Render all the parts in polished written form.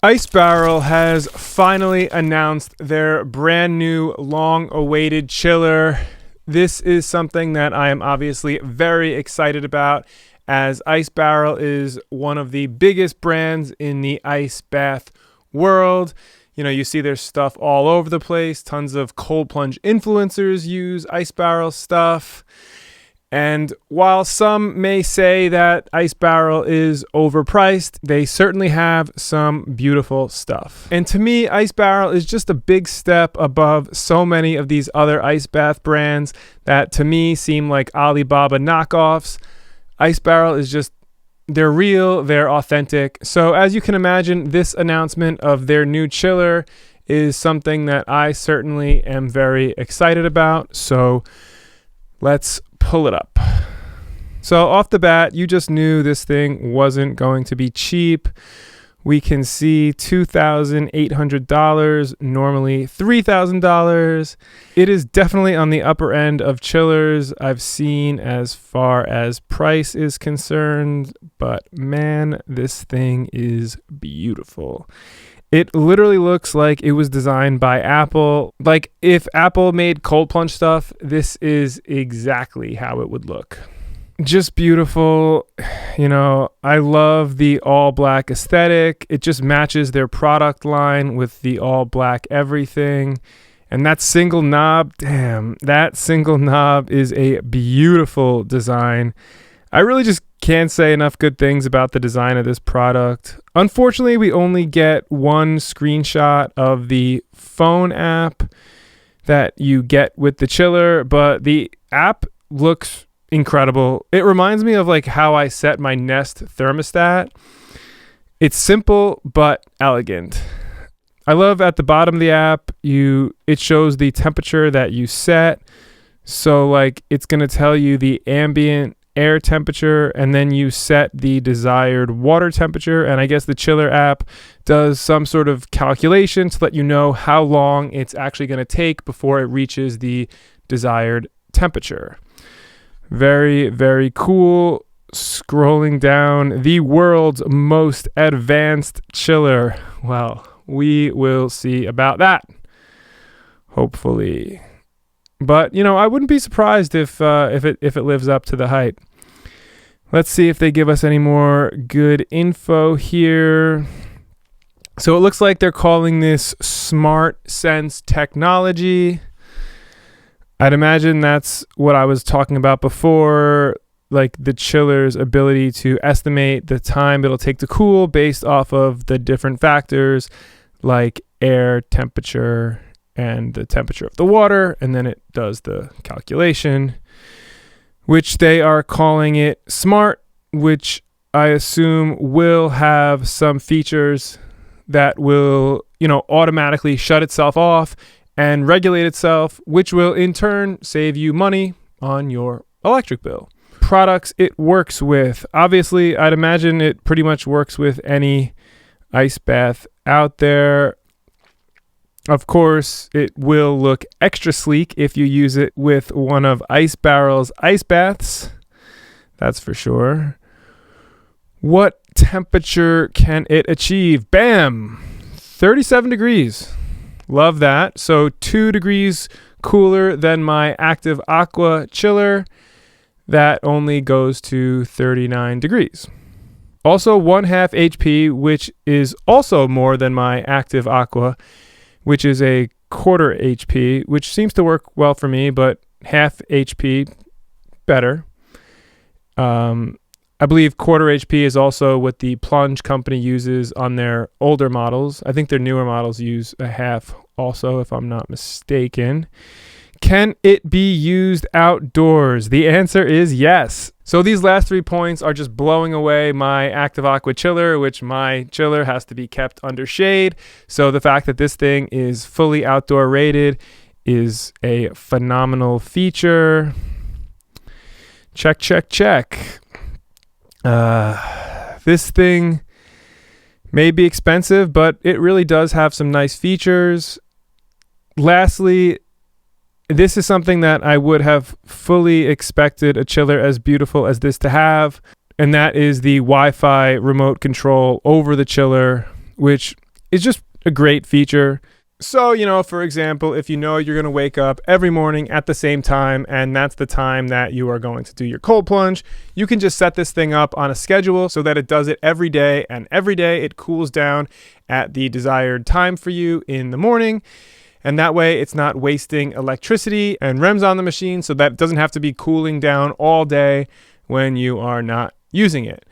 Ice Barrel has finally announced their brand new long-awaited chiller. This is something that I am obviously very excited about, as Ice Barrel is one of the biggest brands in the ice bath world. You know, you see their stuff all over the place. Tons of cold plunge influencers use Ice Barrel stuff. And while some may say that Ice Barrel is overpriced, they certainly have some beautiful stuff. And to me, Ice Barrel is just a big step above so many of these other ice bath brands that to me seem like Alibaba knockoffs. Ice Barrel is just, they're real, they're authentic. So as you can imagine, this announcement of their new chiller is something that I certainly am very excited about. So let's pull it up. So off the bat, you just knew this thing wasn't going to be cheap. We can see $2,800, normally $3,000. It is definitely on the upper end of chillers I've seen as far as price is concerned, but man, this thing is beautiful. It literally looks like it was designed by Apple. Like if Apple made cold plunge stuff, this is exactly how it would look. Just beautiful. You know, I love the all black aesthetic. It just matches their product line with the all black everything. And that single knob, damn, that single knob is a beautiful design. I really just can't say enough good things about the design of this product. Unfortunately, we only get one screenshot of the phone app that you get with the chiller, but the app looks incredible. It reminds me of like how I set my Nest thermostat. It's simple but elegant. I love at the bottom of the app, it shows the temperature that you set. So like it's going to tell you the ambient air temperature, and then you set the desired water temperature. And I guess the chiller app does some sort of calculation to let you know how long it's actually going to take before it reaches the desired temperature. Very, very cool. Scrolling down, the world's most advanced chiller. Well, we will see about that, hopefully. But, you know, I wouldn't be surprised if it lives up to the hype. Let's see if they give us any more good info here. So it looks like they're calling this Smart Sense technology. I'd imagine that's what I was talking about before, like the chiller's ability to estimate the time it'll take to cool based off of the different factors like air temperature and the temperature of the water, and then it does the calculation, which they are calling it smart, which I assume will have some features that will, you know, automatically shut itself off and regulate itself, which will in turn save you money on your electric bill. Products it works with. Obviously, I'd imagine it pretty much works with any ice bath out there. Of course, it will look extra sleek if you use it with one of Ice Barrel's ice baths. That's for sure. What temperature can it achieve? Bam! 37 degrees. Love that. So 2 degrees cooler than my Active Aqua chiller. That only goes to 39 degrees. Also 1/2 HP, which is also more than my Active Aqua, which is a 1/4 HP, which seems to work well for me, but 1/2 HP better. I believe 1/4 HP is also what the Plunge company uses on their older models. I think their newer models use 1/2 also, if I'm not mistaken. Can it be used outdoors? The answer is yes. So these last 3 points are just blowing away my Active Aqua chiller, which my chiller has to be kept under shade. So the fact that this thing is fully outdoor rated is a phenomenal feature. Check, check, check. This thing may be expensive, but it really does have some nice features. Lastly, this is something that I would have fully expected a chiller as beautiful as this to have, and that is the Wi-Fi remote control over the chiller, which is just a great feature. So, you know, for example, if you know you're going to wake up every morning at the same time, and that's the time that you are going to do your cold plunge, you can just set this thing up on a schedule so that it does it every day, and every day it cools down at the desired time for you in the morning. And that way it's not wasting electricity and REMs on the machine, so that it doesn't have to be cooling down all day when you are not using it.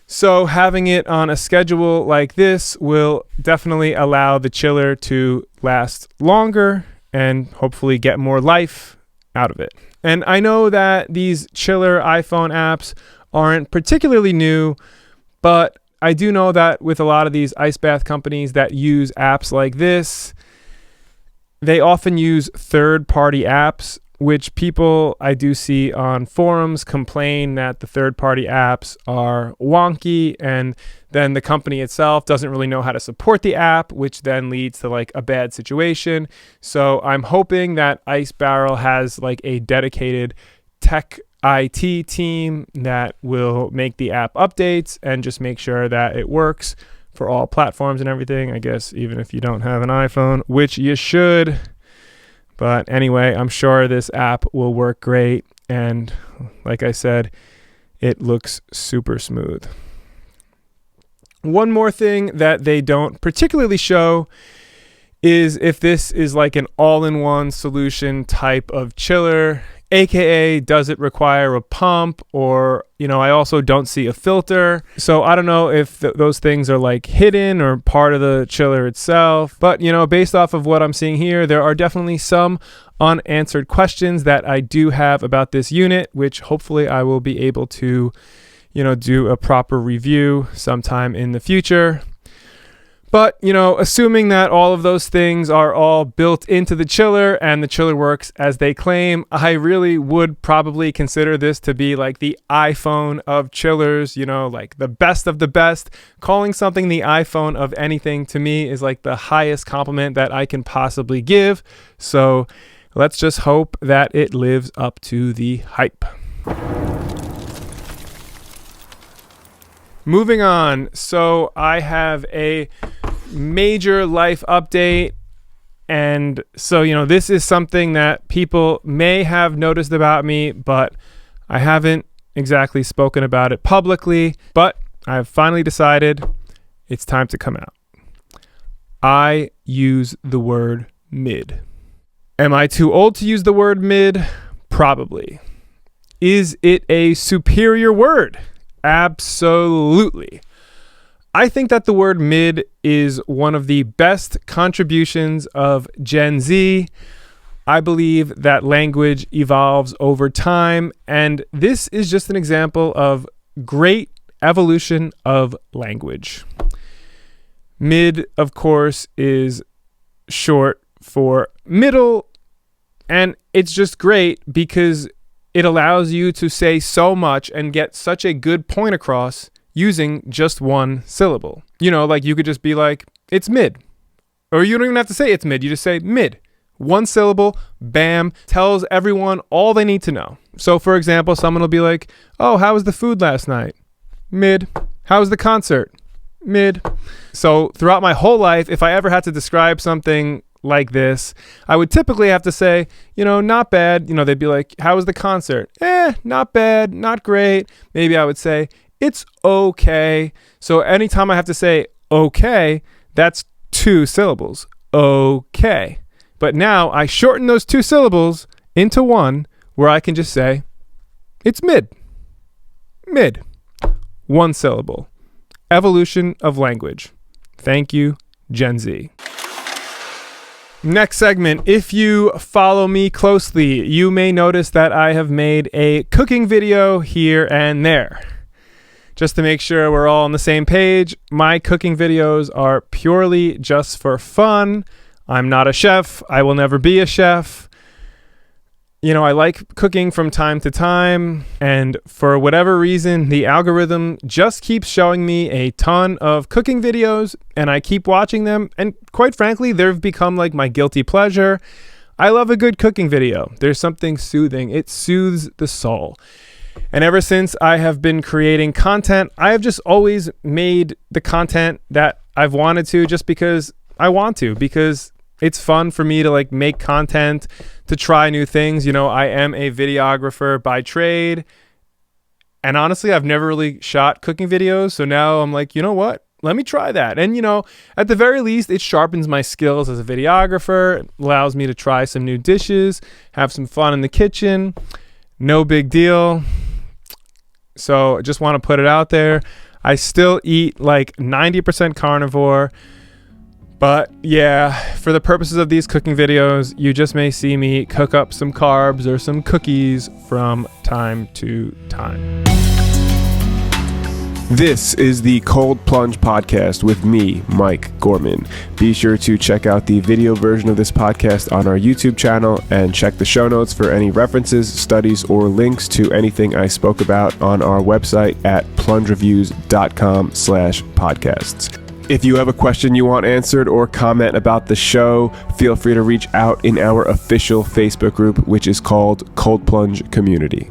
So having it on a schedule like this will definitely allow the chiller to last longer and hopefully get more life out of it. And I know that these chiller iPhone apps aren't particularly new, but I do know that with a lot of these ice bath companies that use apps like this, they often use third-party apps, which people I do see on forums complain that the third-party apps are wonky, and then the company itself doesn't really know how to support the app, which then leads to like a bad situation. So I'm hoping that Ice Barrel has like a dedicated tech IT team that will make the app updates and just make sure that it works for all platforms and everything. I guess even if you don't have an iPhone, which you should. But anyway, I'm sure this app will work great. And like I said, it looks super smooth. One more thing that they don't particularly show is if this is like an all-in-one solution type of chiller, aka does it require a pump, or, you know, I also don't see a filter. So I don't know if those things are like hidden or part of the chiller itself. But, you know, based off of what I'm seeing here, there are definitely some unanswered questions that I do have about this unit, which hopefully I will be able to, you know, do a proper review sometime in the future. But, you know, assuming that all of those things are all built into the chiller and the chiller works as they claim, I really would probably consider this to be like the iPhone of chillers, you know, like the best of the best. Calling something the iPhone of anything to me is like the highest compliment that I can possibly give. So let's just hope that it lives up to the hype. Moving on. So I have a major life update. And so, you know, this is something that people may have noticed about me, but I haven't exactly spoken about it publicly. But I've finally decided it's time to come out. I use the word mid. Am I too old to use the word mid? Probably. Is it a superior word? Absolutely. I think that the word mid is one of the best contributions of Gen Z. I believe that language evolves over time, and this is just an example of great evolution of language. Mid, of course, is short for middle, and it's just great because it allows you to say so much and get such a good point across using just one syllable. You know, like you could just be like, it's mid. Or you don't even have to say it's mid. You just say mid. One syllable, bam, tells everyone all they need to know. So for example, someone will be like, oh, how was the food last night? Mid. How was the concert? Mid. So throughout my whole life, if I ever had to describe something like this, I would typically have to say, you know, not bad. You know, they'd be like, how was the concert? Not bad, not great. Maybe I would say, it's okay. So anytime I have to say okay, that's two syllables. Okay. But now I shorten those two syllables into one where I can just say, it's mid. Mid. One syllable. Evolution of language. Thank you, Gen Z. Next segment. If you follow me closely, you may notice that I have made a cooking video here and there. Just to make sure we're all on the same page, my cooking videos are purely just for fun. I'm not a chef. I will never be a chef. You know, I like cooking from time to time, and for whatever reason, the algorithm just keeps showing me a ton of cooking videos, and I keep watching them, and quite frankly, they've become like my guilty pleasure. I love a good cooking video. There's something soothing. It soothes the soul. And ever since I have been creating content, I have just always made the content that I've wanted to just because I want to, because it's fun for me to like make content, to try new things. You know, I am a videographer by trade. And honestly, I've never really shot cooking videos. So now I'm like, you know what? Let me try that. And, you know, at the very least, it sharpens my skills as a videographer. It allows me to try some new dishes, have some fun in the kitchen. No big deal. So I just want to put it out there. I still eat like 90% carnivore. But yeah, for the purposes of these cooking videos, you just may see me cook up some carbs or some cookies from time to time. This is the Cold Plunge podcast with me, Mike Gorman. Be sure to check out the video version of this podcast on our YouTube channel and check the show notes for any references, studies, or links to anything I spoke about on our website at plungereviews.com/podcasts. If you have a question you want answered or comment about the show, feel free to reach out in our official Facebook group, which is called Cold Plunge Community.